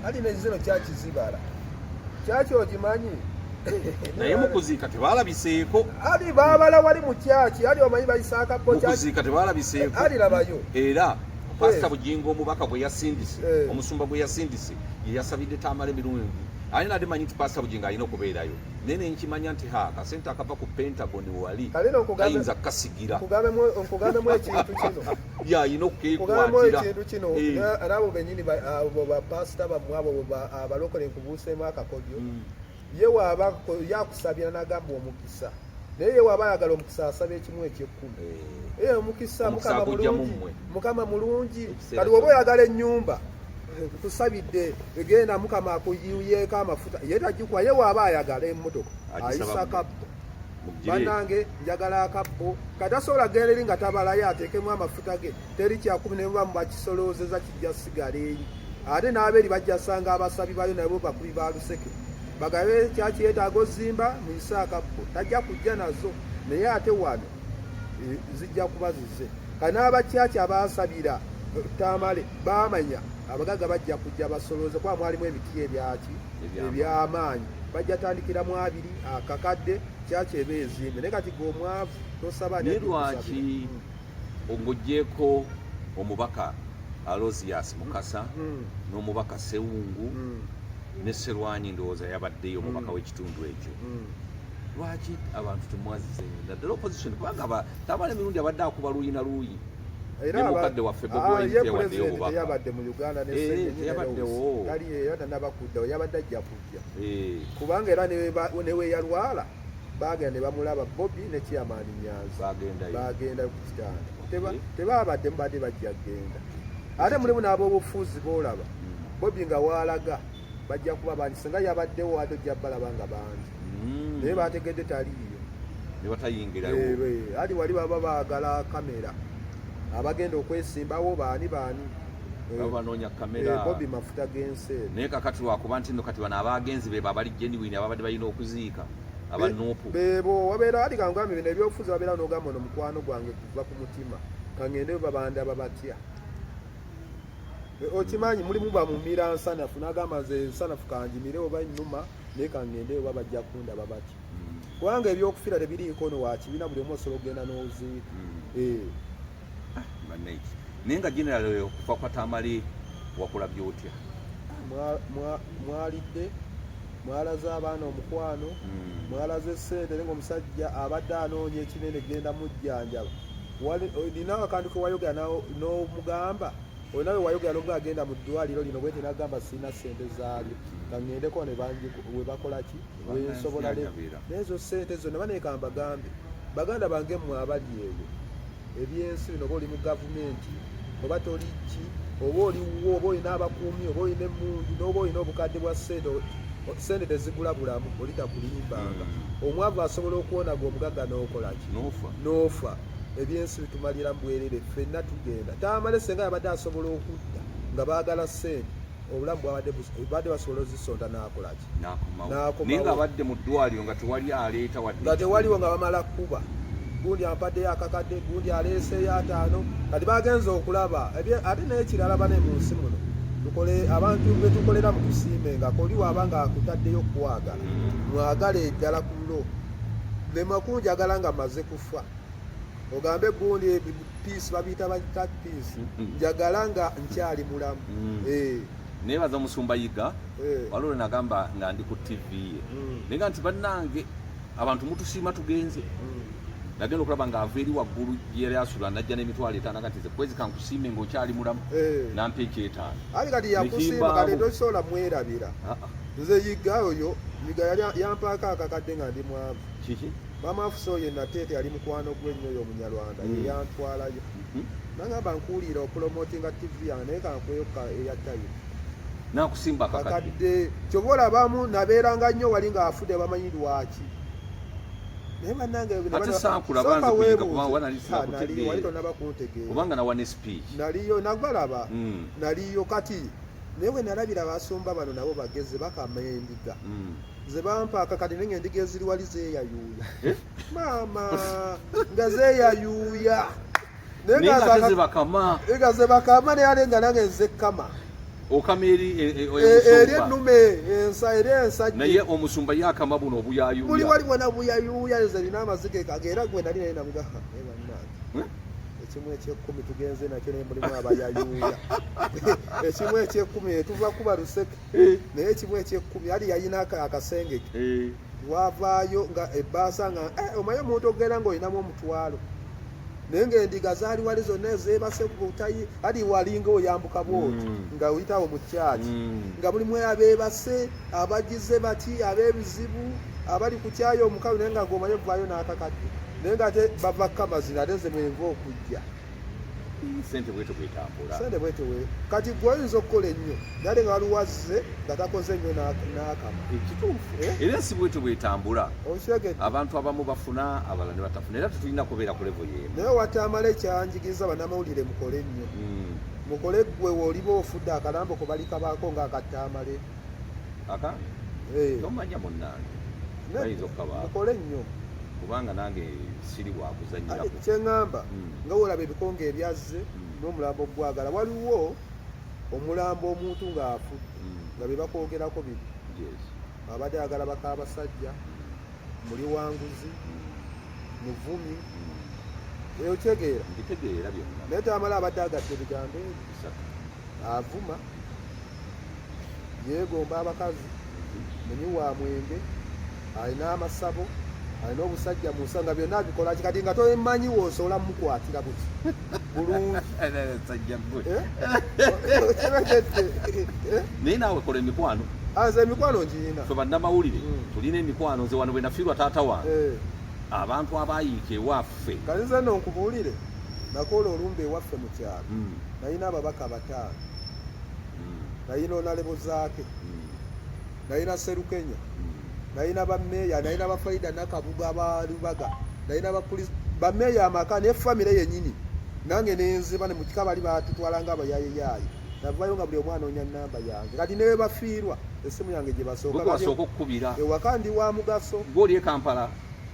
ali nezino kyakizibala kyaki okimanyi naye mukuziika tebalabiseeko ali baabala wali mu kyaki ali omanyi bayisaaka bo mukuziika tebalabiseeko ali labayo era Pastor Bujingo omubaka bwe yasindise omusumba bwe yasindise yasabidde Tamale mirungi ali nade manyi nti Pastor Bujingo alina okubeerayo nene nkimanya nti kasente akava ku Pentagon wali kayinza kasigira nkugambemu ekintu kino yayina okukekwatira ekintu kino nabo benyini bapasita bammwe abo abalokole nkubuuseemu akakodyo ye waaba yakusabira nagamba omukisa naye ye waaba ayagala omukisa asaba ekimu ekyekkumi omukisa mukama mulungi kati woba oyagala ennyumba tusabidde egenda mukama akuyuyeeko amafuta ye tagikuwa ye waaba ayagala emmotoka ayisa kabbo bannange njagala akabbo kati asobola genda eri nga tabalayo ateekemu amafuta ge teri kyakumi ne muba mubakisoloozeza kijja sigala eri ate n'abeeri bajja sanga abasabi bayo nabo bakubi ba luseke bagabe kyaki yeetaaga ozimba muyise akabbo tajja kujja nazo naye ate wano zijja kuba zize kati n'abakyaki abasabira Tamale baamanya abagaga bajja kujja basolooze kuba mwalimu ebiti ebyamaanyi bajja tandikiramu 2 akakadde kyaki eba ezimbe naye kati g'omwavu tosaba lwaki ng'oggyeko omubaka Alozias Mukasa n'omubaka Sewungu ne Serwanyi ndowooza yabaddeyo omubaka w'ekitundu ekyo lwaki abantu temwazize naddala opposition kubanga Tamale mirundi abadde akuba luuyi na luuyi mukadde waffe yabadde mu Uganda yabaddewo era tanabakuddawo yabadde ajja kujja kubanga era neweyalwala bagenda ne bamulaba Bobby ne Chairman Nyanzi bagenda ku kitanda tebabadde mubadde bajja kgenda ate mulimu n'ab'obufuuzi boolaba Bobby nga waalaga bajja kuba bangi singa yabaddewo ate ojja balaba nga bangi naye bategedde taliiyo ne batayingirayo ali wali baba baagala kamera abagenda okwesimbawo baani banoonya kamera Bobby mafuta g'enseera naye kakati lwakuba nti nno kati bano abagenzi be babali genuine ababadde balina okuziika abanuupu bebo wabeera ali kangambe bino ebyobufuzi wabeera n'ogamba ono mukwano gwange kuva ku mutima kangende babanda babatya okimanyi mulimu bamumira nsanafu n'agamba nze nsanafu kanjimire oba nnuma naye kangende oba bajja kundaba batya kubanga ebyokufira tebiriiko no wakibiina buli omu osobola okugenda n'oziika naye nga general okufa kwa Tamale wakulabye otya mwalidde mwalaze abaana omukwano mwalaze essente nga omusajja abadde anoonya ekinene genda mujjanjaba olina akantu ke wayogera n'omugamba olinawe wayogera n'omuga agenda mu ddwaliro lino bwete nagamba sirina ssente zaalyo kangendeko ne webakolaki wensobola nezo ssente zonna baneeka mbagambe baganda bange mmwe abali eyo ebyensi bino oba oli mu gavumenti oba toli ki oba oliwo oba olina abakuumi oba olina emmundu n'oba olina obukadde bwa ssente tezigula bulamu olitakulimbanga omwavu asobola okuwona gwe omugagga n'okolaki n'ofa ebyensi bitumalira mbwerere ffenna tugenda Tamale senga yabadde asobola okudda nga baagala ssente obulamu bwabadde basobola ozisonda n'akolaki naye nga abadde mu ddwaliro nga tewali aleeta nga tewaliwo nga bamala kuba gundi ampaddeyo akakadde gundi aleeseyo 5 kati bagenza okulaba ate n'ekirala bane mu nsi muno abantu betukolera mu kusiimengako oli waaba nga akutaddeyo kuwagala mwagala eddala ku lo lema kunjagala nga maze kufa ogambe gundi piisi babiyita batat piisi njagala nga nkyali mulamu nebaza omusumba Yiga waliwo nagamba nga ndi ku TV ye nenga nti bannange abantu mutusiima tugenze nagenda okulaba nga ava eri waggulu yeri asula najja n'emitwalo 5 kati ze kwezi kankusiime ng'okyali mulamu nampa ekyetaano ali kati yakusiima kati tosobola mwerabira nze Yiga oyo Yiga yampaako akakadde nga ndi mwavu kiki maama afuso ye nateete yali mukwano gw'ennyo oyo Omunyarwanda ye yantwalayo nagamba nkuwulira opromotinga TV yange naye kankweyoka eyatayo nakusimba kakadde kyoba olabamu nabeeranga nnyo wali ng'afudde bamanyi lwaki naye bannange wali tonaba kuntegeera kubanga nawa ne speech naliyo nagalaba naliyo kati naye we nalabira abasumba bano nabo bageze bakama endiga ze bampaaka kati nenga endiga eziri wali zeeyayuuya maama nga zeeyayuuya nga ze bakama naye ate nga nange nze kama okama eri ennume ensajja naye omusumba yakama buno obuyayuuya buli waliwo na buyayuuya ezo erina amazike era gwe nali naye namugaha ekimu ekyekumi tugenze nakyo naye mulimu abayayuuya ekimu ekyekumi tuva kuba luseke naye ekimu ekyekumi ali yayina akasengeke wavaayo nga ebbaasa nga omaye omuntu ogenda ng'olinamu omutwalo naye ng'endiga zaali wali zonna ezeebase ku butayi ali walinga oyambuka bwoti nga oyitawo mu kyaki nga mulimu abeebase abagize bati ab'ebizibu abali ku kyayi omukalu naye nga ng'omaye vaayo n'akakadde naye nga ate bava kamazina ate ze mwenva okujja sente bwetyo bwetambula kati gwe oyinza okukola ennyo nale nga waluwazze nga takoze ennyo n'akama ekituufu era si bwetyo bwetambula okitegedde abantu abamu bafuna abalala ne batafuna era tetulina kubeera ku levo y'emu naye watamala ekyanjigiriza bannamawulire mukole nnyo mukole gwe woliba ofudde akalambo ko balikabaako ng'akatamale tomanya munnange bayinza okukabaako mukole nnyo kubanga nange siri wakuzanyirako kyeŋŋamba nga wolaba ebikonge ebyazze n'omulambo gwagala waliwo omulambo omuntu ng'afudde nga bye bakwogerako bibi abadde agala bakaabasajja muli wanguzi muvumi okitegeera nditegeera byonna naye tamala abadde agadde ebigambo ebyo avuma yeegomba abakazi munyi wa mwenge alina amasabo alina obusajja mu nsanga byonna abikola kikati nga tomanyi woosobola mukwatira buti bulungi naye naawe kola emikwano nze emikwano ngiyina fe bannamawulire tulina emikwano nze wano bwe nafiirwa taata wange abantu abayiika ewaffe kati nze nno nkubuulire nakola olumba ewaffe mu kyalo nayina ababaka bataano nayina onalebo zaake nayina serukenya nayina bameeya nayina bafaida nakabuga abalubaga nayina bameeya amaka nefamire yenyini nange nenziba ne mukika bali batutwalanga abayayeyaayi navayo nga buli omwana onya namba yange kati newe bafiirwa essimu yange gye basooka okukubira ewaka ndi wa mugaso gwoli e Kampala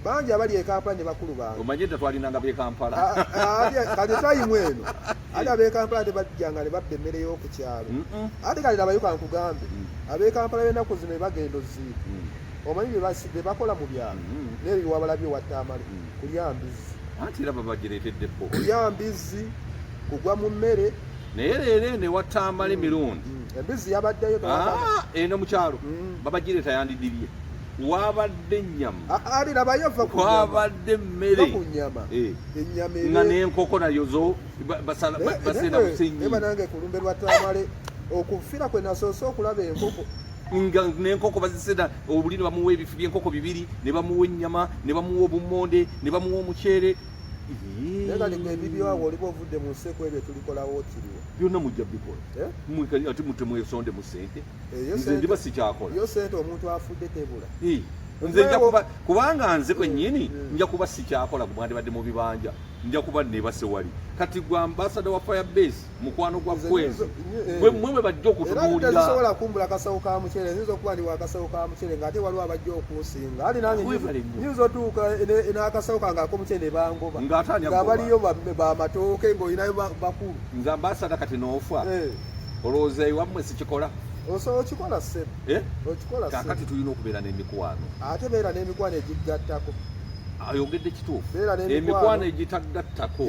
bangi abali e Kampala ne bakulu bange omanye tetwalinanga b'e Kampala kati tayimu eno ate ab'e Kampala tebajjanga ne babba emmere y'okukyalo ate kati labayo kankugambe ab'e Kampala b'ennaku zino bagenda oziiku omanyi bye bakola mu byalo naye wabalabye wattamale kulya mbizi anti era babagireeteddeko kulya mbizi kugwa mu mmere naye leero ne wattamale mirundi embizi yabaddeyo eno mu kyalo babagireeta yandidibye wabadde ennyama ali labayo va wabadde emmere ku nnyama ennyama nga n'enkoko nayo zo basenda busenyi banange kulumbe lwattamale okufiira kwe nasoose okulaba enkoko nga n'enkoko bazisenda obuli ne bamuwa ebifu by'enkoko bibiri ne bamuwa ennyama ne bamuwa obummonde ne bamuwa omuceere naye kati gwe ebibyawo oliba ovudde mu nseko ebyo tulikolawo okiriwo byonna mujja bikola ate mutemwesonde mu ssente nze ndiba sikyakola yo sente omuntu afudde tebula nze kubanga nze kwennyini nja kuba sikyakola mwandibadde mu bibanja nja kuba nebase wali kati gwa ambasada wa Firebase mukwano gwa kwezi mwe bajja okutunuulira tasobola kumbula akasawo ka muceere nziza okuba ndi wakasawo ka muceere ng'ate waliwo abajja okunsinga ali nange nyinza otuuka n'akasawo kange ak'omuceere ne bangoba ng'abaliyo bamatooke ng'olinayo bakulu nze ambasada kati noofa olowooza ewammwe sikikola osobola okikola ssebo okikola kakati tulina okubeera n'emikwano ate beera n'emikwano egigattako ayogedde kituufu emikwano egitagattako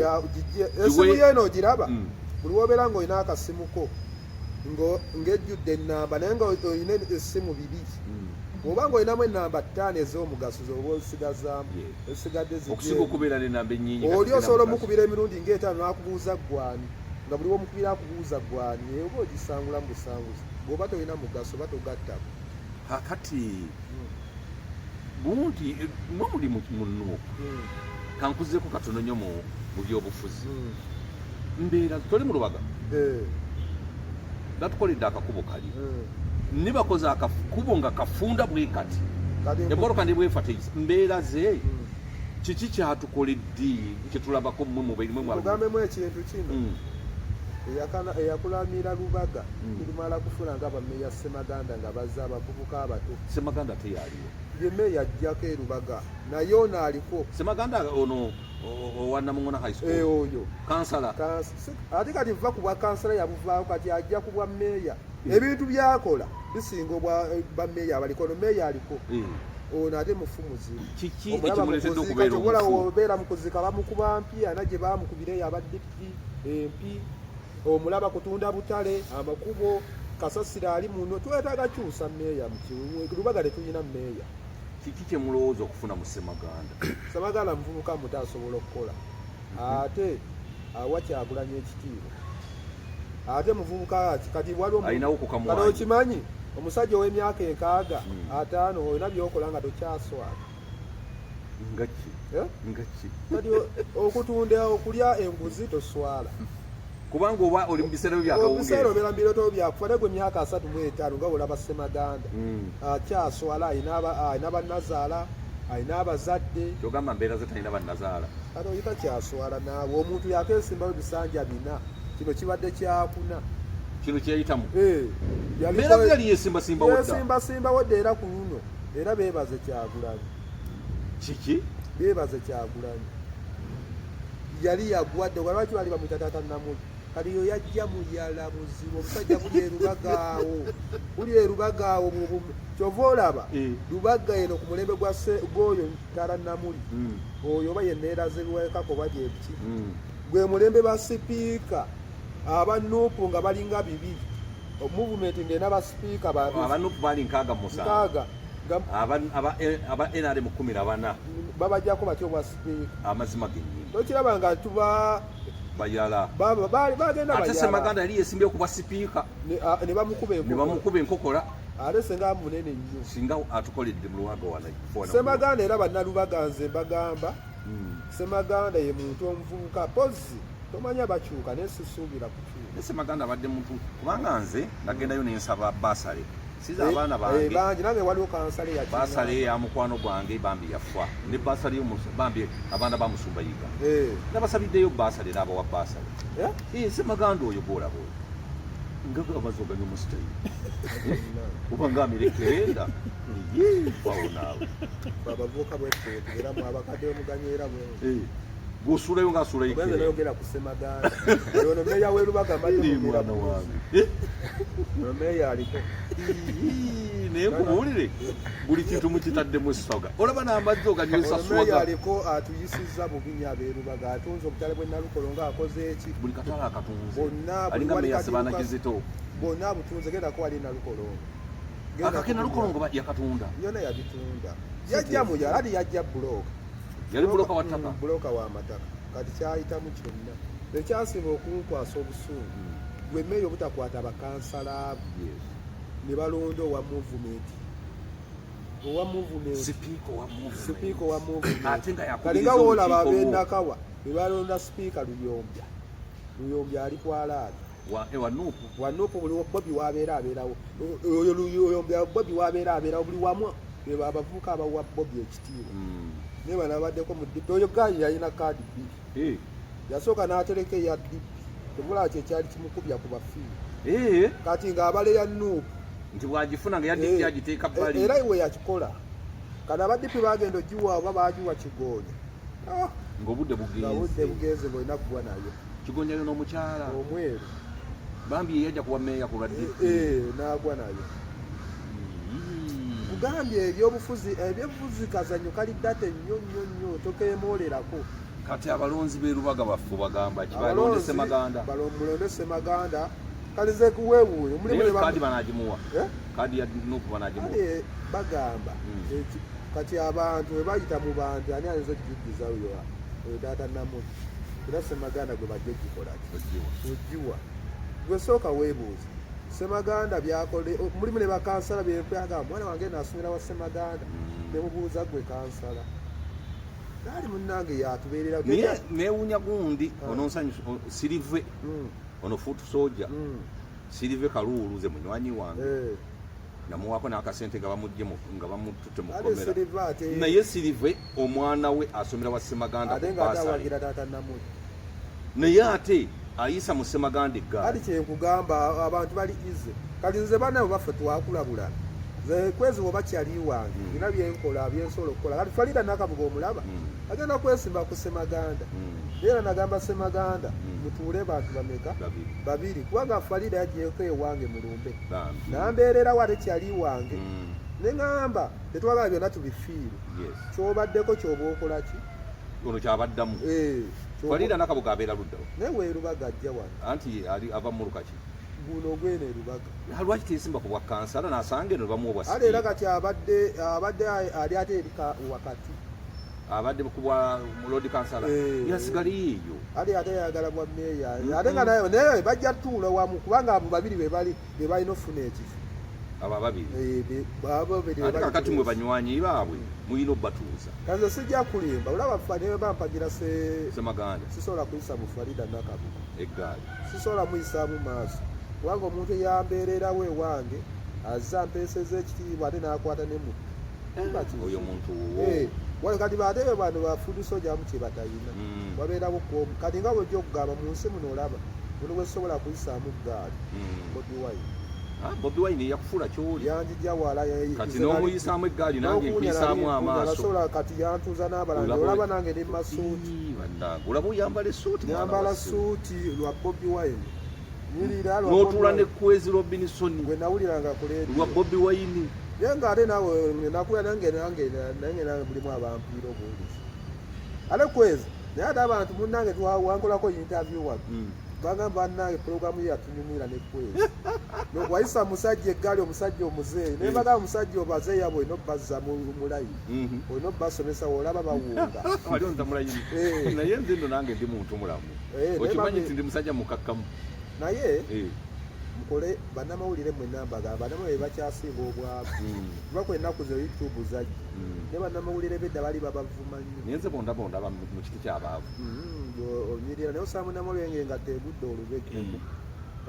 esimu yeeno ogiraba buli wobeera ng'olina akasimuko ng'ejjudde ennamba naye ng'olina essimu bibiri oba ng'olinamu ennamba 5 ez'omugaso zoba osigazaamu esigadde okusiga okubeera n'ennamba ennyingi oli osobola omukubira emirundi ng'etaano n'akubuuza gwani nga buli womukubira akubuuza gwani eyo oba ogisangula mu busanguzi bw'oba tolina mugaso oba togattako kakati bunti mwe muli munuuku kankuzeeko katono nnyo mu byobufuzi mbeera toli mu lubaga gatukoledde akakubo kali nibakoze akakubo nga kafunda bwe kati emboloka ne bwefa mbeera ze kiki kyatukoledde kyetulabako mmwe mubairimugambemu ekintu kino eyakulamira lubaga tulimala kufuna nga bameya Semaganda nga bazze abavubuka abato Semaganda teyaliwo yeme yajjako erubaga naye ono aliko Semaganda ono Owannamungona high school oyo kansala ate kati va ku bwa kansala yabuvaako kati ajja ku bwa meeya ebintu byakola bisinga ba meeya abaliko no meeya aliko ono ate mufumuzi kiki ekimuletedde okubeera omufu obeera mukuzika bamukuba mpi ana gye bamukubireyo abaddipi empi omulaba kutunda butale amakubo kasasira ali muno twetaaga kyusa meeya Lubaga tetulina meeya kiki kyemulowooza okufuna mu Ssemaganda Ssemaganda muvubuka muto asobola okukola ate Kyagulanyi ekitiibwa ate muvubuka kati waliwo alinawo kukamwanya okimanyi omusajja ow'emyaka 5 olina byokola nga tokyaswala ngaki kati okutunda okulya enguzi toswala kubanga oba oli mu biseera byakawungeera obeera mu birooto byakufa ne gwe emyaka 35 nga olaba Ssemaganda akyaswala alina bannazaala alina abazadde kyogamba mbeera ze talina bannazaala kati oyita kyaswala naawe omuntu yakeesimbayo ebisanja 4 kino kibadde kyakuna kino kyeyitamu mbeera ze yali yesimbasimbawo dda era ku luno era beebaze Kyagulanyi kiki beebaze Kyagulanyi yali yagwadde lwaki bali bamuyita taata Namuli kati yo yajja muyala muzibu omusajja buli erubagaawo kyova olaba Lubaga eno ku mulembe gw'oyo taata Namuli oyo oba yenneerazebwekako oba gyeki gwe mulembe ba sipiika aba Nuupu nga balinga 2 movement ng'ena basipiika aba Nuupu bali 6 aba NRM 14 babajjako batyo bwa sipiika amazima gennyini tokiraba nga tuba bayala bagenda ate Ssemaganda yali yesimbye ku bwa sipiika ne bamukuba enkokola ate senga munene nnyo singa atukoledde mu Lubaga wano Ssemaganda era bannalubaga nze mbagamba Ssemaganda ye muntu omuvubuka pozi tomanya bakyuka naye sisuubira kukyuka Ssemaganda abadde muntu kubanga nze nagendayo nensaba basale siza abaana bange nange waliwo kansale basale ya mukwano gwange bambi yafa ne basale bambi abaana bamusumba yiga nabasabiddeyo basale n'abawa basale Ssemaganda oyo boolaba ngaga amazoganya omusitayi oba ngaamerekerenda wawo naawe abavubuka bwetwetu era mwabakadde omuganyera bwe gwosuulayo ngaasuula yogera ku Ssemaganda ono meeya w'e Lubaga mwana wange ono meeya aliko naye nkubuulire buli kintu mukitaddemu essoga olaba n'amazzi oganywesa swaga aliko atuyisizza bubinya ab'e Lubaga atunze obutale bwe Nalukolo ng'akoze eki buli katale akatunze alinga meeya Sebaana Kizito bonna abutunze gendako wali Nalukolo akake Nalukolo ngo yakatunda yona yabitunda yajja muyala ati yajja bulooka yali buloka wa ttaka buloka wa mataka kati kyayitamu kyonna ekyasinga okunkwasa obusungu gwe meeya obutakwata abakansala ne balonda owa movement sipiika owa movement kalinga woolaba ab'enakawa be balonda sipiika Luyombya ali kwalaada wanuupu buli Bobi wabeera abeerawo oyo Luyombya Bobi wabeera abeerawo buli wamu be abavubuka abawa Bobi ekitiibwa naye banabaddeko mu ddipi oyo gayi yalina kaadi 2 yasooka n'atereka eya ddipi tebulaba kyekyali kimukubya ku bafiiri kati ng'abale ya Nuupu nti bwagifuna nga yaddipi agiteeka bbali era iwe yakikola kati abaddipi bagenda ogiwa oba bagiwa Kigonya ng'obudde bugenze ng'olina kuwa nayo Kigonya yo n'omukyala omweru bambi yeyajja kuwa meeya ku lwa ddipi n'agwa nayo kugambye ebyobufuzi kazanyo kalidde nnyo tokeemoolerako kati abalonzi b'e Lubaga baffe bagamba kibalonde Ssemaganda mulonde Ssemaganda kalize kuweewuuyo kaadi banaagimuwa kaadi ya Nuupu banaagimuwa bagamba kati abantu we bayita mu bantu ani ayinza okujjukiza oyo taata Namuli era Ssemaganda gwe bajja ogikolaki ogiwa gwe sooka weebuuza Ssemaganda byakole mulimu ne bakansala bekwagamba mwana wange naasomera wa Ssemaganda nemubuuza gwe kansala gaali munnange yatubeerera neewuunya gundi ono Sirive ono fuutu soja Sirive Kaluulu ze munywanyi wange namuwaako n'akasente nga bamututte mu kkomera naye Sirive omwana we asomera wa Ssemaganda ku baasale naye ate ayisa mu Ssemaganda eggaali kati kyenkugamba abantu bali ize kati nze banaabo baffe twakulabulana ze kwezi oba kyali wange nina byenkola byensobola okukola kati Farida Nakabuga omulaba agenda kwesimba ku Ssemaganda era nagamba Ssemaganda mutuule bantu bameka babiri kubanga Farida yagyeko ewange mulumbe nambeererawo ate kyali wange neŋŋamba tetwagala byonna tubifiire kyobaddeko kyoba okola ki ono kyabaddamu Farida Nakabuga abeera luddawo naye weerubaga ajja wano anti ava mu lukaki guno gwene erubaga lwaki teesimba ku bwa kansala n'asanga eno bamu obwa ale era kati abadde ali ate erika wakati abadde ku bwa lodi kansala yasigaliyo eyo ali ate yagala bwa meeya ate nga naye bajja tuula wamu kubanga abo babiri be balina ofuna ekifo abo ababiri ate kakati mwe banywanyi baabwe muyina obbatuuza kanze sijja kulimba olaba faniwe bampagira Ssemaganda sisobola kuyisa mu Farida Nakabuga eggaali sisobola muyisaamu maaso kubanga omuntu eyambeererawo ewange azza mpeeseza ekitiibwa ate n'akwata ne muttu oyo muntu wale kati bateebe bano bafudu sojamu kye batalina wabeerawo kwomu kati nga bwojja okugamba mu nsi muno olaba muno bwesobola kuyisaamu ggaali Bobi Wine Bobi Wine yakufuula kyoli yanjijja wala kati n'omuyisaamu eggaali nange nkuyisaamu amaaso kati yantuuza n'abalala olaba nange ndi masuuti olaba oyambala essuuti nyambala suuti lwa Bobi Wine n'otuula ne Kwezi Robinson gwe nawuliranga ku leediyo lwa Bobi Wine naye ng'ate nawe nakula nange mulimu abampiira obuwulizi ate Kwezi naye ate abantu munnange wankolako interview wano bagamba bannange pulogulamu ye yatunyumira ne Kwezi nokwayisa musajja eggaali omusajja omuzeeyi naye bagamba omusajja obazeeyi abo olina obbazza mulayi olina obbasomesa olaba bawunga ali onta mulayini naye nze nno nange ndi muntu mulamu okimanyi nti ndi musajja mukakkamu naye mukole bannamawulire mwenna mbagamba bannamawulire bakyasinga obwavu lwakwe ennaku zo YouTube zajja ne bannamawulire bedda bali babavuma nnyo naye nze bondabonda mu kiti kyabaavu onyirira naye osanga munnamawulire nga tegudde olubega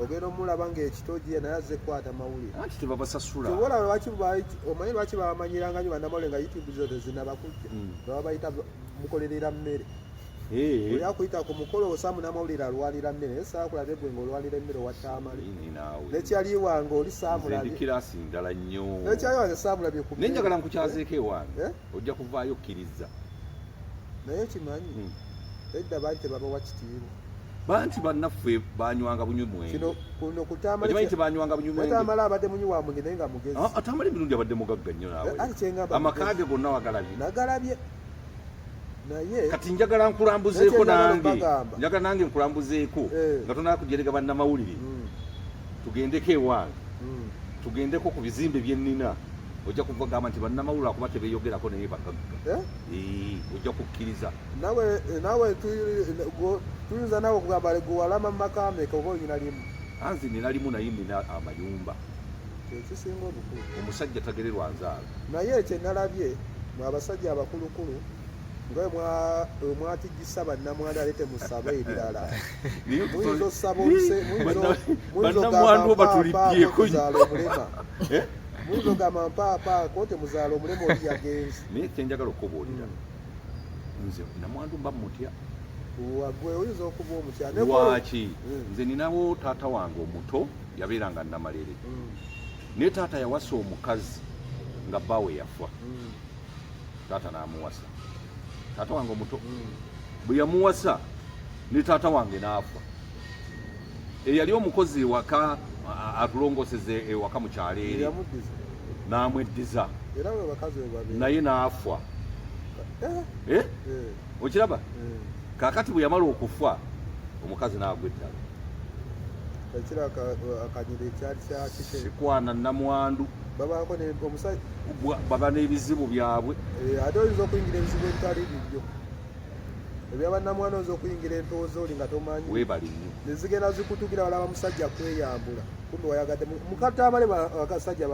ogenda omulaba ng'ekitoji naye azze kukwata mawulire anti tebabasasula omanyi lwaki babamanyiranga nnyo bannamawulire nga YouTube zo tezinabakujja baba bayita mukolerera mmere oli akuyita ku mukolo osaamu n'amawulire alwanira mmere naye saakulabe gwe ng'olwanira emmere owattaamale nekyali wange oli saamulabekirasi ndala nnyo nekyali wange saamulabye ku naye njagala nkukyazeeko ewange ojja kuvaayo okkiriza naye kimanyi edda baali tebabawa kitiibwa banti bannaffe banywanga bunywi mwenge kuno kutamanyi tebanywanga bunywi mwenge atamala abadde munywi wa mwenge naye nga mugezi atamala emirundi abadde mugagga nnyo naawe amakaage gonna wagalabye nagalabye naye kati njagala nkulambuzeeko nange nkulambuzeeko nga tonakujerega bannamawulire tugendeko ewange tugendeko ku bizimbe byennina ojja kuvagamba nti bannamawulire akuba tebeeyogerako naye bagagga ojja kukkiriza nawe tuyinza nawe okugamba gwewalama mu makameka oba olina limu anzi nina limu naye nina amayumba kyekisinga obukulu omusajja tagererwa nzaala naye ekyenalabye mwe abasajja abakulukulu nga mwatigisa bannamwandu ale temusaba ebirala muyinza osaba muyinza omulema muyinza ogamba mpaapaako temuzaala omulema oli yagenzi naye kyenjagala okubuulira nze namwandu mba mutya gwe oyinza okuba omukyala lwaki nze ninawo taata wange omuto yabeeranga Namalere naye taata yawasa omukazi nga bbaawe yafa taata n'amuwasa taata wange omuto bwe yamuwasa ne taata wange n'afa eyali omukozi ewaka atulongoseze ewaka mu kyaleere n'amweddiza naye n'afa okiraba kaakati bwe yamala okufa omukazi n'agwa eddala sikwana namwandu baba n'ebizibu byabwe ate oyinza okuyingira ebizibu ebitali bijjo ebyabannamwana oyinza okuyingira entoozi oli nga tomanyi weebali nnyo nezigenda zikutugira walaba musajja kweyambula kumbe wayagadde mukatamale abasajja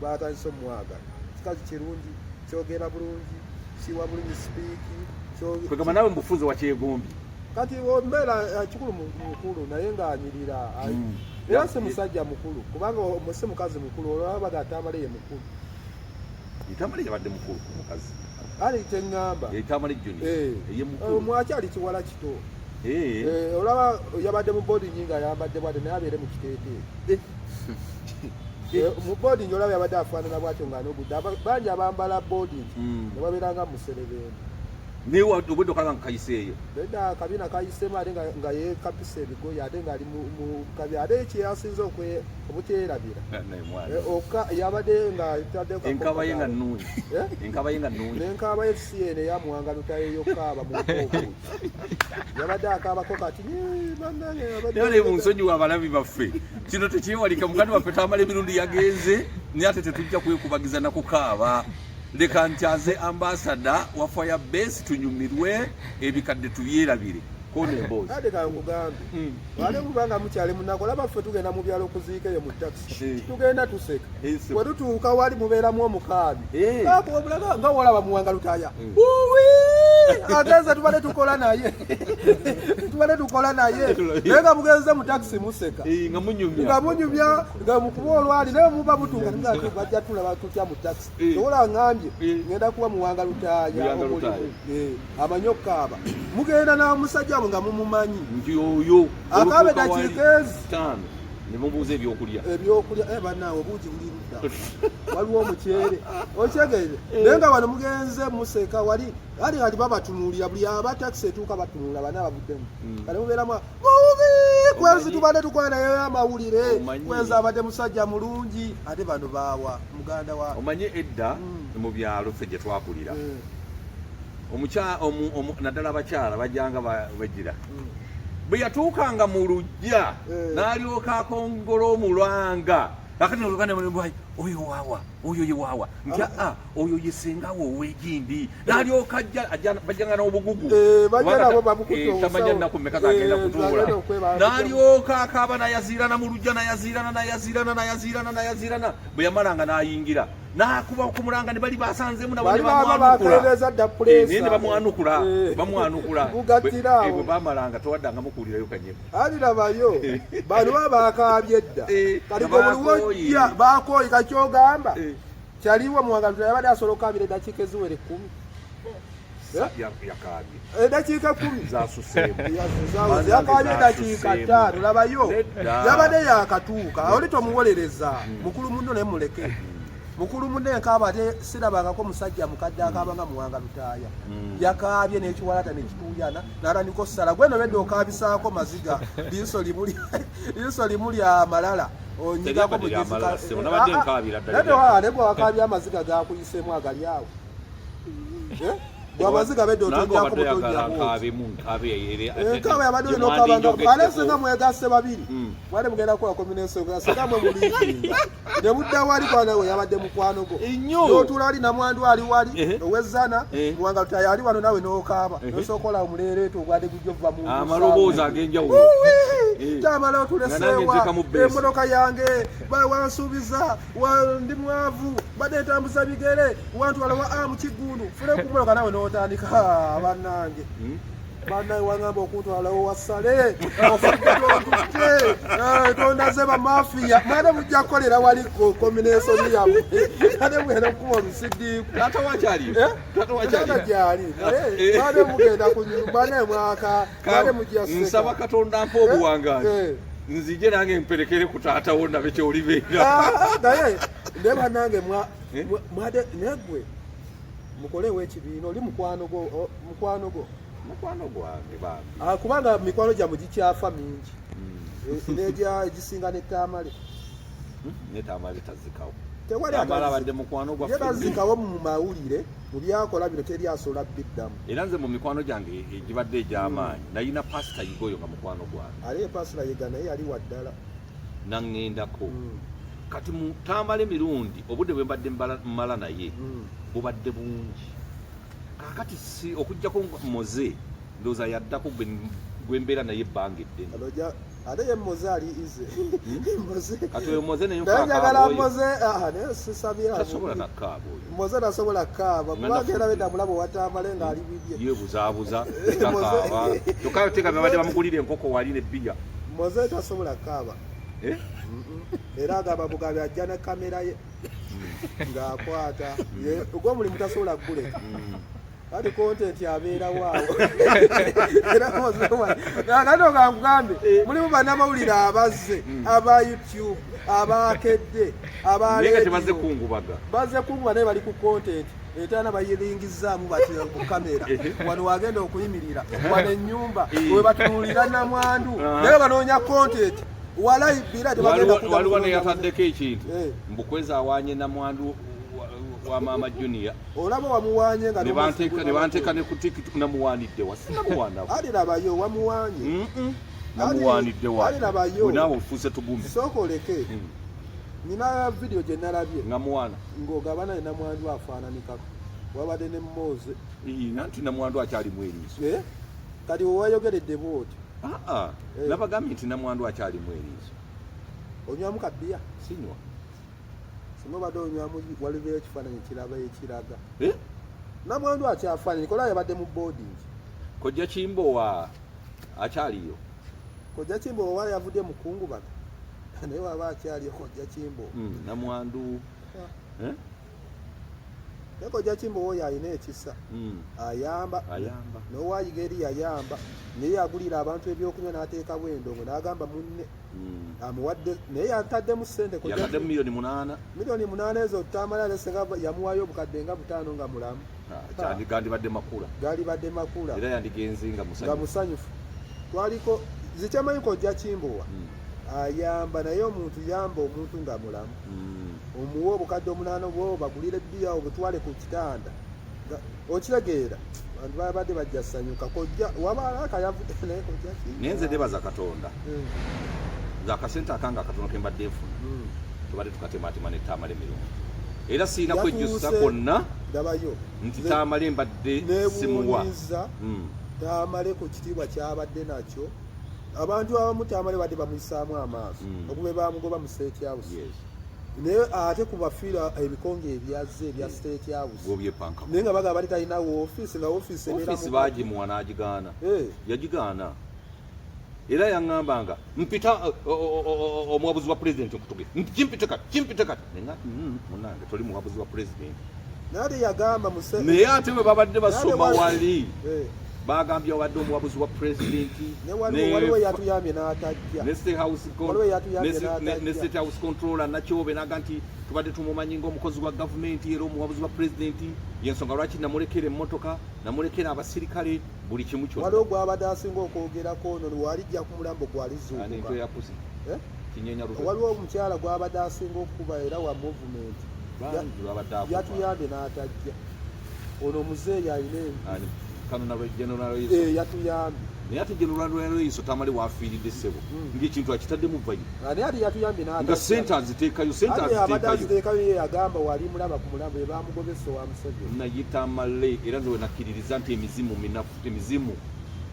batandise omwagala kikazi kirungi kyogera bulungi kiwa bulungi sipiiki kwegamba nawe mubufuzi wakyegombi kati mbeera kikulu mukulu naye ng'anyirira era si musajja mukulu kubanga si mukazi mukulu olwaba gatamale ye mukulu itamale yabadde mukulu ku mukazi ali kyeŋŋamba itamale jjoni ye mukulu mwakyali kiwala kito olaba yabadde mu boodi nyinga yambadde bwadde naye abeere mu kiteeteeyi mu boarding olaba yabadde afaanana bwatyo nga n'obudde bangi abambala boarding ne babeeranga mu Serebende naye obudde okalaba nga kayiseeyo edda akabina kayisemu ate nga yeekapisa ebigoye ate ng'ali mu kabina ate kyeyasinze obuteerabira yabadde nga taddeko enkaba ye nga nnungi n'enkaaba ye si eno eyamuwanga lutayo yokaaba mu bukookuuki yabadde akaabako kati naye mu nsonyiwa abalabi baffe kino tekyewalika mukati waffe tamala emirundi yagenze naye ate tetujja kwekubagiza na kukaaba leka nkyaze ambasada wa Firebase tunyumirwe ebikadde tubyerabire kone emboozi ate kankugambe wale mubanga mukyale munako laba ffe tugenda mu byalo okuziika eyo mu taxi tugenda tuseka bwe tutuuka wali mubeeramu omukaabi akobulaga nga wolaba muwanga lutaya agenze tubadde tukola naye naye nga mugenze mu taxi museka nga munyumya nga mukuba olwali naye muba mutuuka bajja tulaba tutya mu taxi owola ngambye ngenda kuba muwanga lutaya amanyi okukaaba mugenda n'omusajja nga mumumanyi nti oyo akabe dakiika ezi ne mubuuza ebyokulya bannaawe obuugi buli ludda waliwo omukyere okyegeere naye nga wano mugenze museka wali ali babatunuulira buli aba takisi etuuka batunuulira bana abavuddemu kale mubeeramu mubi kwezi tubadde tukola naye amawulire kwezi abadde musajja mulungi ate bano baawa muganda wa omanye edda mu byalo ffe gye twakulira naddala abakyala bajjanga bagira bwe yatuukanga mu lujja n'alyoka akongola omulwanga akati noluganda oyo waawa oyo ye waawa nti oyo ye sengawo ow'egindi n'alyoka bajjanga n'obugugu tamanya nnaku mmeka zagenda kutuula n'alyoka akaaba nayaziirana mu lujja nayaziirana bwe yamalanga n'ayingira n'akuba okumulanga ne bali basanzemu nabo ne bamwanukula bwe bamalanga towaddanga mukuulirayo kanyego alirabayo bano babakaabye edda kati gobuliwojja bakooyi kakyogamba kyaliwo muwangalutira yabadde asobola okukaabira eddakiika eziwere 10 eddakiika 10 yakaabye eddakiika 5 labayo yabadde yakatuuka oli tomuwolereza mukulu munno naye muleke mukulu munne enkaaba ate sirabangako musajja mukadde akaabanga muwanga lutaaya yakaabye n'ekiwalata nekituuyana n'alaniko ssala gweno bedde okaabisaako maziga liiso limu lya malala onyigako mugezikale gwe wakaabye amaziga gakuyiseemu agali awo bwamaziga bedde otonjako mutonjaenkaaba yabadde olina okabanga ale senga mwegasse babiri mwale mugenda kukola kombination senga mwe muliikinga ne mudda wali kwanawe yabadde mukwano go n'otuula wali namwandu ali wali owezzana muwanga lutaaya ali wano nawe n'okaaba nosookola omuleereeto ogwadde gujjova mu amaloboozi ag'enjawulo kyamala otuleseewa emmotoka yange wansuubiza ndi mwavu badde ntambuza bigere wantwala wa mu kiggundu fune ku mmotoka nawe n'otandika bannange bannaye wangamba okuntwalawo wasale ofuddetontutte tondaze bamafiya mane mujja kukolera wali kombination yammwe ate mugenda kukuba olusidiiku gyali naye bane mugenda kunyumbane mwaka bane mujjaseka nsaba katonda mpa obuwangazi nzije nange mperekere ku taatawo ndabe kyolibeera naye ne bannange mwade negwe mukolewo ekibiina oli mukwano gwo mukwano gwange kubanga mikwano gyammwe gikyafa mingi egisinga netamale tazikawo tewali bazikawo mu mawulire mu byakola bino teri asobola biddamu era nze mu mikwano gyange egibadde egy'amaanyi nalina pasita yigoyo nga mukwano gwange ali pasita yiga naye yali waddala naŋŋendako kati mutambala emirundi obudde bwe mbadde mmala naye bubadde bungi kakati si okujjako moze ndowooza yaddako gwe mbeera naye ebbanga eddene ate ye moze ali ize kati oyo moze nayojagala moze naye sisabirasobola nakkaaba oyo moze tasobola kkaaba kubanga era bedda mulaba owatambale ng'ali bibye yebuzaabuza takaaba kyokka teeka babadde bamugulira enkoko wali nebbiya moze tasobola kkaaba era agamba mugabe ajja ne kamera ye ng'akwata ogw'omulimu tasobola kuguleka ati content abeera waawo era mozowa kano kankugambe mulimu bannamawulire abazze aba YouTube abakedde aba tebaze kungubaga bazze kunguba naye bali ku content etana bayiringizaamu bati ku kamera wano wagenda okuyimirira wano ennyumba we batunuulira namwandu naye banoonya content walaibira tebagenda waliwo neyataddeko ekintu mbukweza awaanye namwandu wa Mama Junior olaba wamuwanye nga ne banteeka ne ku tikiti namuwaanidde wa sinamuwaana ali nabayo wamuwanye namuwaanidde wa ali nabayo naawe ofuuse tugumbi sookoleke nina video gye nalabye namuwaana ng'ogabana ne namwandu afaananikako wabadde ne Mmoze nanti namwandu akyalimu eriiso kati wewayogeredde bwoti nabagambye nti namwandu akyalimu eriiso onywamu kabbiya sinywa singa obadde onywamu waliwo ekifaananyi kiraba ekiraga namwandu akyafaananyi kola yabadde mu boarding kojja Kimbowa akyaliyo kojja Kimbowa yavudde mu kungubaga naye waba akyaliyo kojja Kimbowa namwandu naye kojja Kimbowa oyo alina ekisa ayamba n'owaayiga eri yayamba naye yagulira abantu ebyokunywa n'ateekawo endongo n'agamba munne amuwadde naye yataddemu ssente yataddemu miliyoni 8 ezo tamala lesenga yamuwaayo obukadde nga 5 nga mulamu gaalibadde makula era yandigenzi nga musanyufu twaliko zikyamanyi kojja Kimbowa ayamba naye omuntu yamba omuntu nga mulamu omuwa obukadde 8 bwo bagulire bbiya obutwale ku kitanda okitegeera abantu babadde bajja ssanyuka kojja wabalaka yavudde naye kojja nenze ndebaza Katonda ng'akasente akanga akatono ke mbadde nfuna tubadde tukatemaatema ne Tamale Mirungi era siina kwejjusa konna nti Tamale mbadde simuwa Tamale ku kitiibwa kyabadde nakyo abantu abamu Tamale badde bamuyisaamu amaaso okube bamugoba mu State House naye ate ku bafiira ebikonge ebyazze ebya State House naye nga bagamba bali talina woofiisi nga woofiisi baagimuwa n'agigaana yagigaana era yaŋŋambanga mpita omuwabuzi wa pulezidenti nkutuge kimpite kati nenga munange toli muwabuzi wa pulezidenti naye yagamba naye ate bwe babadde basoma wali bagambye obadde omuwabuzi wa pulezidenti waliwo yatuyambye n'atajja ne State House controller Nakyobe naga nti tubadde tumumanyi ng'omukozi wa gavumenti era omuwabuzi wa pulezidenti yensonga lwaki namulekera emmotoka namulekera abasirikale buli kimu kyonna waliwo gwabadde asinga okwogerako ono lwalijja ku mulambo gwalizuukuka waliwo omukyala gwabadde asinga okukuba era wa movement yatuyambye n'atajja ono omuzeeyi alina yatuyambye naye ate General Loyiso Tamale waafiiridde ssebo ng'ekintu akitaddemu vayo nga sente aziteekayo ye yagamba wali mulaba ku mulambo ye bamugobesa owa Museveni naye Tamale era nze we nakkiririza nti emizimu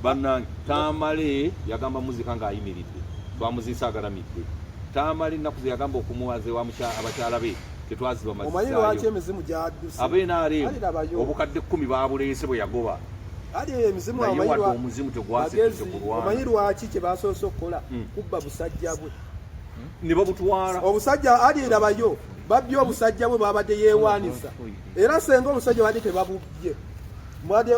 bannange Tamale yagamba muzika ng'ayimiridde twamuziisa agalamidde Tamale ennaku ze yagamba okumuwaza abakyala be tetwaziba mazizaayo abeNRM obukadde 10 babuleese bwe yagoba emizimu omanyi lwaki kye basoose okukola kubba busajja bwe ne babutwala obusajja alirabayo babbye obusajja bwe babadde yeewaanisa era senga obusajja badde tebabubye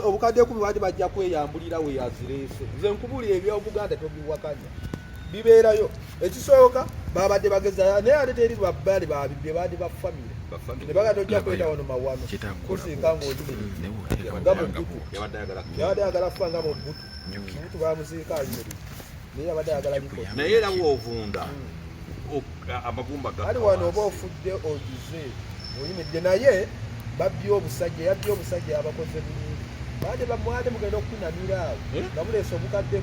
obukadde 10 badde bajja kweyambulira we yazireese nze nkubulira ebyobuganda tobiwakanya bibeerayo ekisooka babadde bagezayo naye ate teri babbale babibye badde ba famire ne bagenda ojja kweta wano mawano kusinga yabadde ayagala kufa nga mubutu bamuziika ayimiri naye yabadde ayagala naye era woovunda amagumba ali wano oba ofudde ogize oyimidde naye babbye obusajja yabbye obusajja abakoze bulungi bade bamwade mugenda okunamira awo nga buleese obukadde 10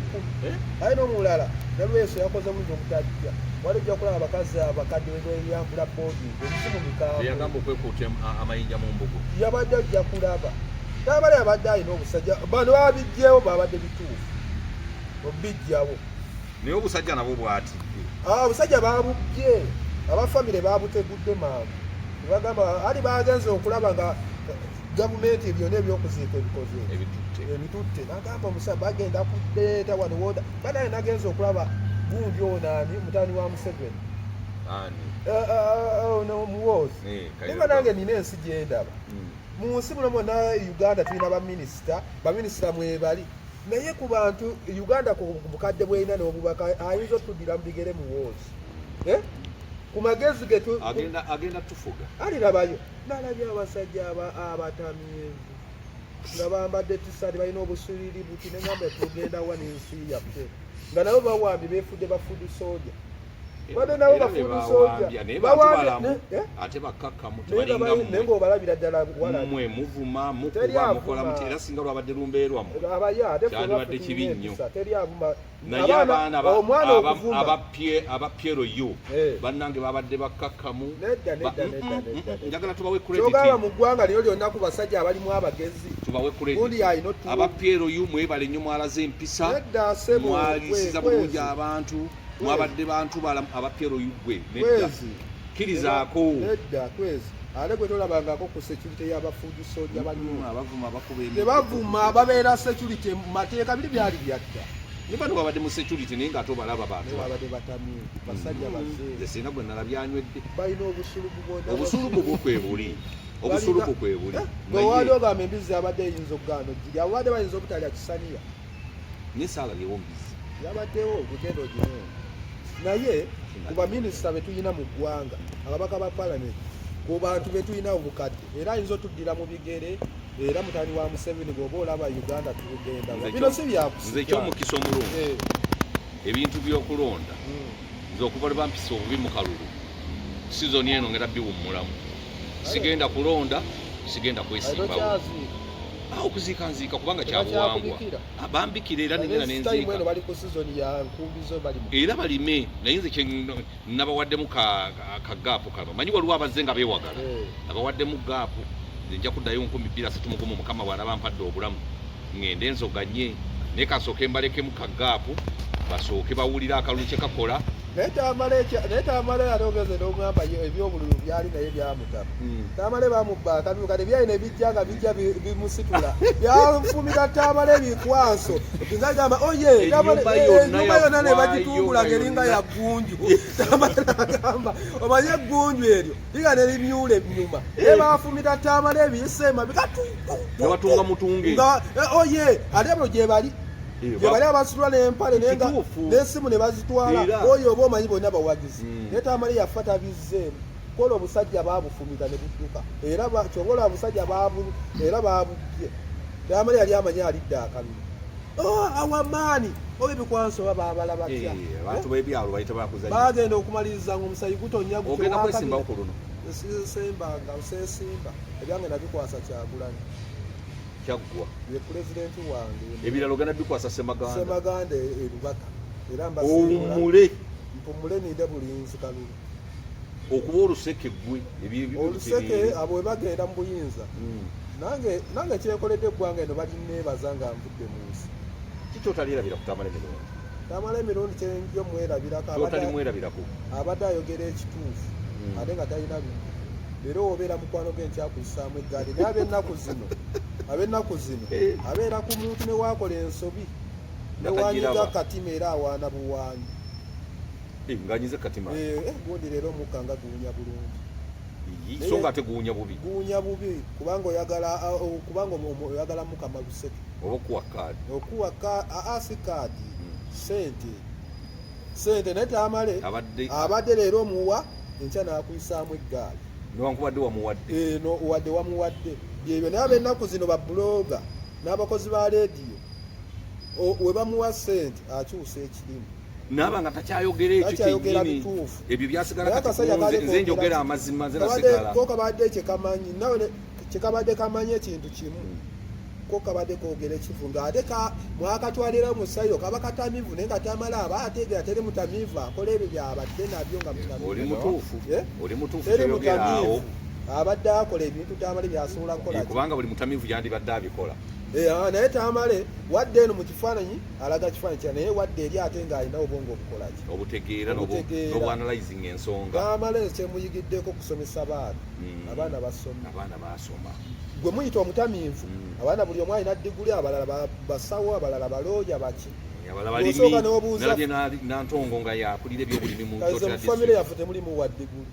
aye n'omulala nalweso yakoze bulungi omutajja walijja kulaba abakazi abakadde beyambula boarding ebisimu mikaago yagamba okwekuuta amayinja mu mbugo yabadde ajja kulaba Tamale yabadde alina obusajja bano babijjeewo babadde bituufu obijjawo naye obusajja nabwo bwati obusajja babubye abafamire babutegudde mangu nebagamba ali bagenze okulaba nga gavumenti byonna ebyokuziika ebikoze ebitutte nagamba omusajja bagenda kudeeta wano woda banaye nagenza okulaba gundi onaani mutani wa Museveni ono muwoozi niba nange nina ensi gyendaba mu nsi muno mwonna Uganda tulina baminisita mwebali naye ku bantu Uganda ku bukadde bw'erina n'obubaka ayinza otuddira mu bigere mu woozi ku magezi getu agenda tufuga alirabayo nalabye abasajja abatamiivu nga bambadde tisati balina obusuliri buti negamba tugenda wa n'ensi yaffe nga nabo bawambi beefudde bafudu soja bade nabo bafudu soja ate bakakkamu naye ng'obalabira ddala mmwe muvuma mukuba mukola muti era singa lwabadde lumbeerwamu kyandibadde kibi nnyo naye abaana aba Piero yo bannange babadde bakakkamu njagala tubawe kyogaba mu ggwanga lyo lyonna ku basajja abalimu abagezi tubawe aba Piero yo mwebale nnyo mwalaze empisa mwalisiza bulungi abantu mwabadde bantu aba Piero yo gwe kkirizaako nedda kwezi ate gwe tolabangako ku security y'abafudu soja tebavuma babeera security mu mateeka biri byali byadda nibano babadde mu security naye nga tobalaba bantu babadde batamiivu basajja bazee singa gwe nalabyanywedde balina obusulubu bwonna obusulubu bukwebuli obusulubu kwebuli gwewaali ogamba embizi abadde eyinza okugaana ogiri abo badde bayinza obutalya kisaniya naye saalabyewo mbizi yabaddewo ogenda oginona naye ku baminisita betulina mu ggwanga ababaka ba palamenti ku bantu betulina obukadde era ayinza otuddira mu bigere era mutani wa Museveni bw'oba olaba Uganda tugenda bino si byakusiga nze ekyomukisa omulungi ebintu by'okulonda nze okuva lwe bampisa obubi mu kalulu sizoni eno ngera biwummulamu sigenda kulonda sigenda kwesimbawo okuziikanziika kubanga kyabuwangwa bambikira era nengera nenzika era balime naye nze nabawaddemu kagaapu kano manyi waliwo abazze nga beewagala abawaddemu gaapu nja kuddayo 231 mukama bw'alaba mpadde obulamu ngende enzoganye naye kasooke mbalekemu kagaapu basooke bawulira akalulu kye kakola naye tamale alogeze n'ogamba ebyobululu byali naye byamutama tamale bamubba akalulu kati byalina ebijja nga bijja bimusitula byamufumira tamale ebikwaso ngagamba oye enyumba yonna ne bagitungula ngeringa ya gunju tamale agamba omanye eggunju eryo liga ne limyula ennyuma naye bafumira tamale ebiyisema bikatunga mutunge oye ate bno gye bali bali abasitula n'empale n'essimu ne bazitwala oyo oba omanyi bonna bawagizi naye tamale yafa tabizzeemu kola obusajja baabufumita ne budduka era kyobola abusajja era baabugye tamale yali amanyi alidde akalulu awamaani oba ebikwanso oba baabala batya abantu b'ebyalo bayita bakuzanya bagenda okumaliriza nga omusayi gutonya ogenda kwesimbawo ku luno sembanga sesimba ebyange nabikwasa Kyagulanyi kyaggwa ye pulezidenti wange ebiralo gana bikwasa Semaganda erubaka era mpumule ninde bulinzi kalulu okuba oluseke gwe oluseke abo we bagenda mu buyinza nange kyekoledde eggwanga eno balinneebaza nga nvudde mu nsi kikyotalirabira ku tamala emirundi kyenjo mwerabirako abadde ayogera ekituufu ate nga talina bintu era obeera mukwano genkyakussaamu eggaali naye ab'ennaku zino abeera ku muntu ne waakola ensobi newanyiga katima era awaana buwanyi nganyize katima gundi leero omukka nga guwunya bulungi so nga ate guwunya bubi kubanga oyagala mukama luseke oba okuwa kaadi si kaadi sente naye tamale abadde leero omuwa enkya n'akuyisaamu eggaali newankubadde wamuwadde wadde wamuwadde byebyo naye ab'ennaku zino babuloga n'abakozi ba leediyo we bamuwa sente akyusa ekirimu naaba nga takyayogera ekyo kyennyini ebyo byasigala nze njogera amazima nze nasigala ko kabadde kyekamanyi nawe kyekabadde kamanyi ekintu kimu ko kabadde koogera ekifu ng'ate mwakatwalira musayo kaba katamivu naye nga tamala aba ateegera teri mutamivu akola ebyo byabadde nabyo nga oli mutuufu kyoyogeraawo abadde akola ebintu tamale byasobola kukola kubanga buli mutamivu yandibadde abikola naye tamale wadde eno mu kifaananyi alaga kifaananyi kya naye wadde eri ate ng'alina obwongo obukolaki obutegeera n'obwanalyzing ensonga tamale kyemuyigiddeko kusomesa abaana basoma gwe muyita omutamiivu abaana buli omu alina diguli abalala basawo abalala balooya baki nalabye nantongo nga yakulira ebyobulimi mu famire yaffe temulimu wa diguli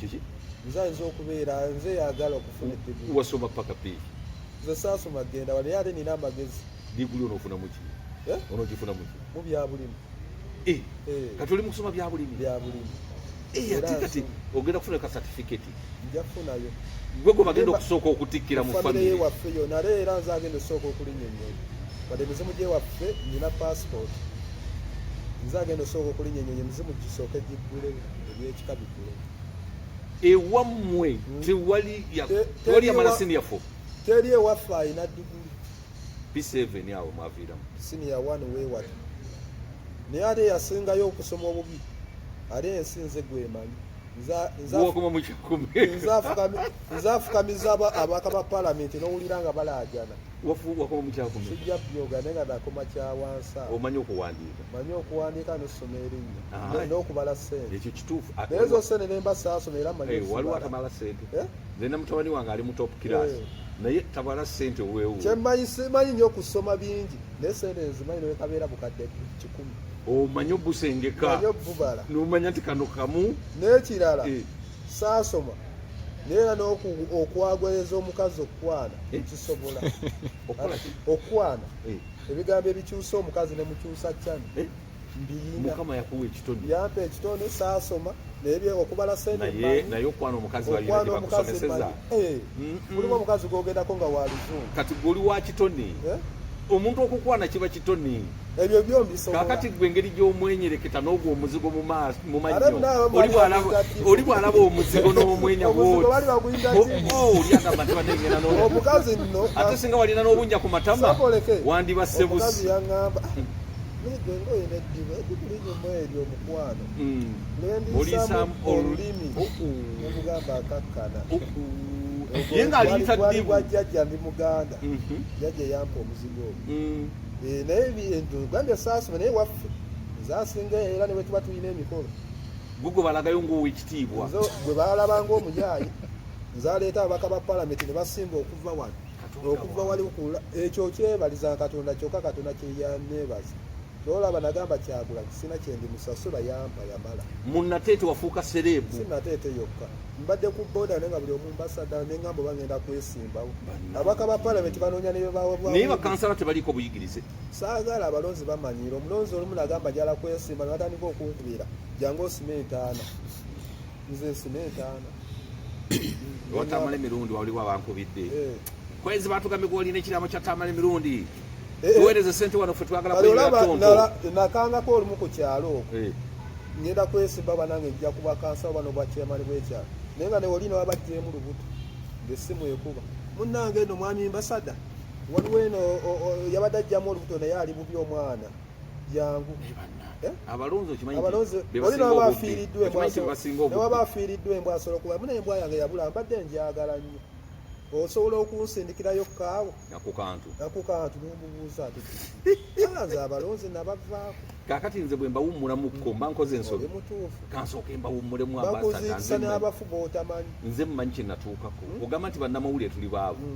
kiki nze ayinza okubeera nze yagala okufuna eddiguli wasoma paka piki nze saasoma genda wali ate nina amagezi diguli onoofunamu ki onoogifunamu ki mu byabulimi kati oli mu kusoma byabulimi ate kati ogenda kufuna ka certificate nja kufunayo gwe gwe bagenda okusooka okutikkira mu famire yewaffe yonna ate era nze agenda osooka okulinnyonnyola wadde emizimu gyewaffe nina passport nze agenda osooka okulinnyonnyola emizimu gisooke giggule ebyekika biggule ewammwe tewali amalasini yaffe teri ewaffe ayina diguli P7 awo mwaviiramu siniya 1 weewati naye ate yasingayo okusoma obubi ate ensi nze gwemanyi nze afukamiza abaka ba palamenti n'owulira nga balaajana wakoma mukyakumi sijja byoga naye nga nakoma kyawansi omanyi okuwandiika manyi okuwandiika n'osoma erinnya n'okubala ssente ekyo kituufu naye zosene nemba saasoma era waliwo atamala ssente nze mutabani wange ali mu top class naye tabala ssente weewo kyemmanyi simanyi nnyo okusoma bingi naye ssente nzimanyi newekabeera bukadde 100 omanyi obusengeka nomanya nti kano kamu n'ekirala saasoma neera n'okwagwereza omukazi okwana kisobola okwana ebigambo ebikyusa omukazi ne mukyusa kyani mukama yakuwa ekitone yampa ekitone saasoma okubala naye okwana omukazi wakusomeseza mulimu omukazi gwogendako nga waluzungu kati goli wa kitone omuntu okukwana kiba kitone ebyo byombisoma kakati gwe engeri gy'omwenyereketa n'ogwo omuzigo mu mannyo oli bw'alaba omuzigo n'omwenya oli agamba nti banengena omukazi nno ate singa walina n'obunnya ku matama wandiba sebusi yaŋŋamba gwe ngoyina eddiba eddibulinyumu eryo omukwano nendisamu olulimi nomugamba akakkana ye ng'aliyita ddibu gwa jjajja ndi muganda jjajja yampa omuzigo naye ebintu gambye saasoma naye waffe nzasinga era ne bwe tuba tulina emikolo gugwe balagayo ng'owekitiibwa gwe balabanga omuyaayi nzaleeta ababaka ba palamenti ne basimba okuva wano okuva wali kula ekyo kyebaliza katonda kyokka katonda kyeyaneebaza olaba nagamba kyagula kisina kyendi musasula yampa yamala munnateete wafuuka sereebu sinateete yokka mbadde ku boda naye nga buli omumbasada neŋŋamba bagenda kwesimbawo abaka ba palamenti banoonya naye bakansala tebaliiko buyigirize saagala abalonzi bamanyiira omulonzi olumu nagamba jala kwesimba nabatandika okunkubira jangu osima entaana nze nsima entaana watamala emirundi waliwo abankubidde kwezi batugambye gwolina ekiraamo kya tamala emirundi tuweereze sente wano ffe twagala kweyatondo nakangako olumu ku kyalo okwo ngenda kwesimba banange njja kubakansawo bano bwakyemali bwekyalo naye nga newolina wabajjeemu lubuto ng'essimu ekuba munnange eno mwami mbasada waliwo eno yabadde ajjamu olubuto naye ali bubi omwana jangu abalonzi olina waba afiiriddwe embwa asobola okuba munaye embwa yange yabula mbadde njagala nnyo osobola okunsindikirayo kaawo nakukantu nomubuuza nze abalonzi nabavaako kakati nze bwe mbawummulamuko mba nkoze ensobi kansooke mbawummulemu bakuzikisa n'abafu b'otamanyi nze mmanyi kye natuukako ogamba nti bannamawulire tuli baavu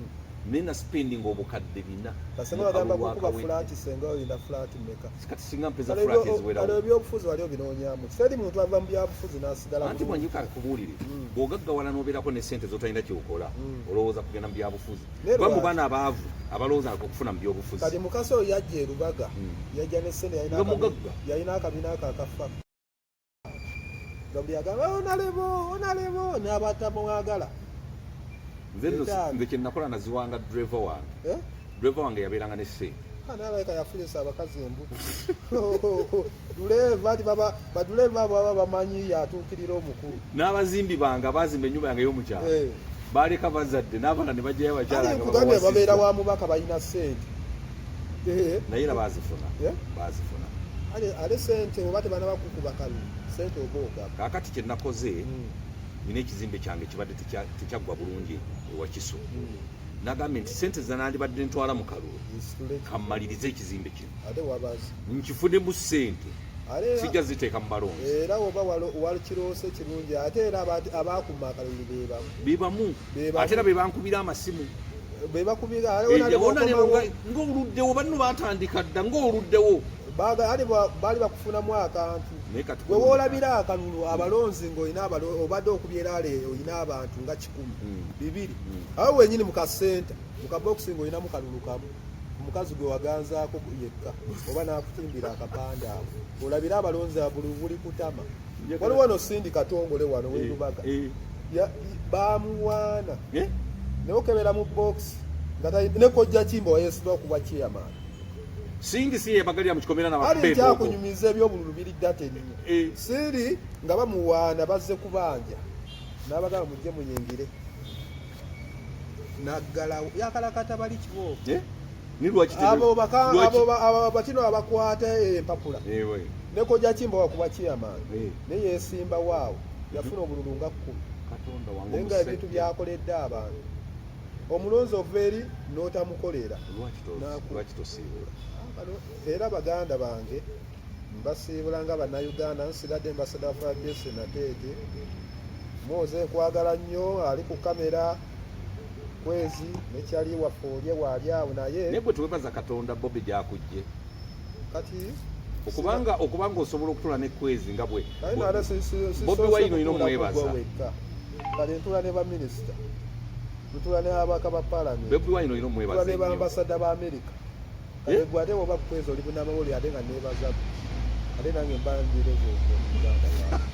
naye na spending obukadde 4 basanga bagamba kukuba fulaati senga olina fulaati meka kati singa mpeza fulaati eziwerawo ebyobufuzi wali obinoonyamu kitali muntu ava mu byabufuzi n'asigala anti mwanjuka kubuulire bw'ogaggawala n'obeerako ne ssente z'otalina kyokola olowooza kugenda mu byabufuzi kuba mu baana abaavu abalowooza okufuna mu byobufuzi kati mukasa oyo yajja e Lubaga yajja ne ssente yalina akabiina ako akafa gabuli agamba onalebo n'abatamwagala nze kyenakola naziwanga driver wange yabeeranga ne ssente nalabeka yafulisa abakazi embu duleva nti baduleva abo baba bamanyi yatuukirira omukulu n'abazimbi bange abazimba ennyumba yange y'omukyalo baaleka bazadde n'abaana ne bajjayo abakyala babeera wa mubaka balina ssente naye era baazifuna ale ssente oba tebana bakukuba kalu ssente oba ogaba kaakati kye nakoze nina ekizimbe kyange kibadde tekyaggwa bulungi ewakiso nagambye nti sente zanandibadde ntwala mu kalulu kammalirize ekizimbe kino nkifunemu ssente sijja ziteeka mu balonzi era oba wakiroose kirungi ate era abaakuma akalulu bebamu ate era bebankubira amasimu bebakubira ng'oluddewo banno batandika dda ng'oluddewo baali bakufunamu akantu gwe woolabira akalulu abalonzi ng'olina obadde okubyeraale olina abantu nga 100 200 awo wenyini mu kasenta mu kabokisi ng'olinamu kalulu kamu omukazi gwe waganzaako yekka oba n'akutimbira akapande awo olabira abalonzi buli kutama waliwo no Sindi Katongole wano werubaga bamuwaana naye okebera mu bokisi ne Kojja Kimbo wayeesibwa okuba chairman Sindi si yebagalira mu kikomera na bakubbe kyakunyumiza ebyobululu biridda teniyo Sindi nga bamuwaana bazze kubanja n'abagala mujje munyingire naggalawo yakalakata bali kiboofu abo bakino abakwata empapula ne Kojja Kimbo wakuba chairman ne yeesimba waawo yafuna obululu nga 10 naye nga ebintu byakoledde abantu omulonzi ova eri n'otamukolera era baganda bange mbasiibula nga bannayuganda nsigadde mbasada fadde senateete Moze nkwagala nnyo ali ku kamera Kwezi nekyali waffe olye waali awo naye gwe tuwebaza Katonda Bobi gyakujje kati okubanga osobola okutula ne Kwezi nga bwe Bobi Wine olina omwebaza kale ntula ne baminisita ntula ne ababaka ba palamenti Bobi Wine olina omwebaza ne bambasada ba Amerika kale gwe ate woba Kwezi oli bunamawuli ate nga neebaza ate nange mbandire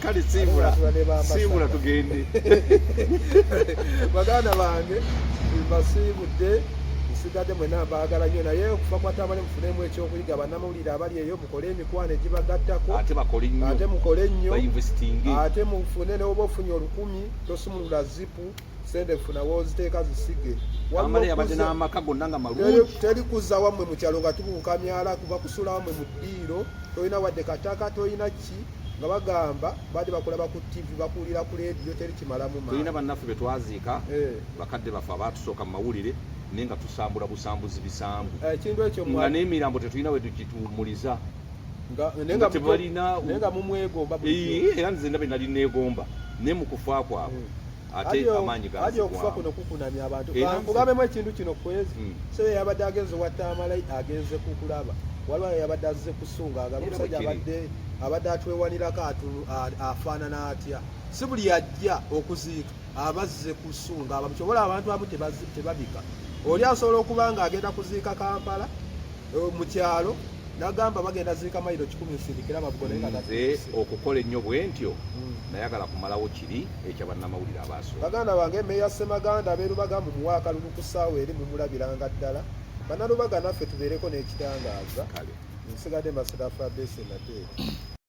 kale siibula tugende baganda bange mbasiibudde nsigadde mwena mbaagala nnyo naye okufa kwatamale mufunemu ekyokuyiga bannamawulire abali eyo mukole emikwano egibagattako ate mukole nnyo ate mufune newoba ofunye 1000 tosumulula zipu sente funa woziteeka zisige teri kuzza wammwe mu kyalo nga tubuuka myala kuba kusula wammwe mu ddiiro tolina wadde kataka tolina ki nga bagamba badde bakulaba ku TV bakuwulira ku leediyo teri kimalamu tulina bannaffe be twaziika bakadde baffe abatusooka mu mawulire naye nga tusambula busambuzi bisambu ekintu ekyo nga n'emirambo tetulina we tukituumuliza naye nga mumwegomba era nze ndabe nali neegomba naye mu kufa kwabwe ate amaanyi gaali okufa kuno kukunamya abantu nkugambemu ekintu kino Kwezi so yabadde agenze watamala agenze kukulaba waliwo yabadde azze kusunga omusajja abadde atwewanirako afaanana atya si buli yajja okuziika abazze kusunga kyobola abantu abamu tebabika oli asobola okuba nga agenda kuziika Kampala mu kyalo nagamba bagenda ziika mayiro 10 nsindikira mabugone nze okukola ennyo bwe ntyo nayagala kumalawo kiri ekyabannamawulire abaaso baganda bange Meya Ssemaganda abeerubaga mu muwaaka lulu ku ssaawa eri mumulabiranga ddala bannalubaga naffe tubeereko n'ekitangaaza nsigadde mbasada Fabrice Nateeka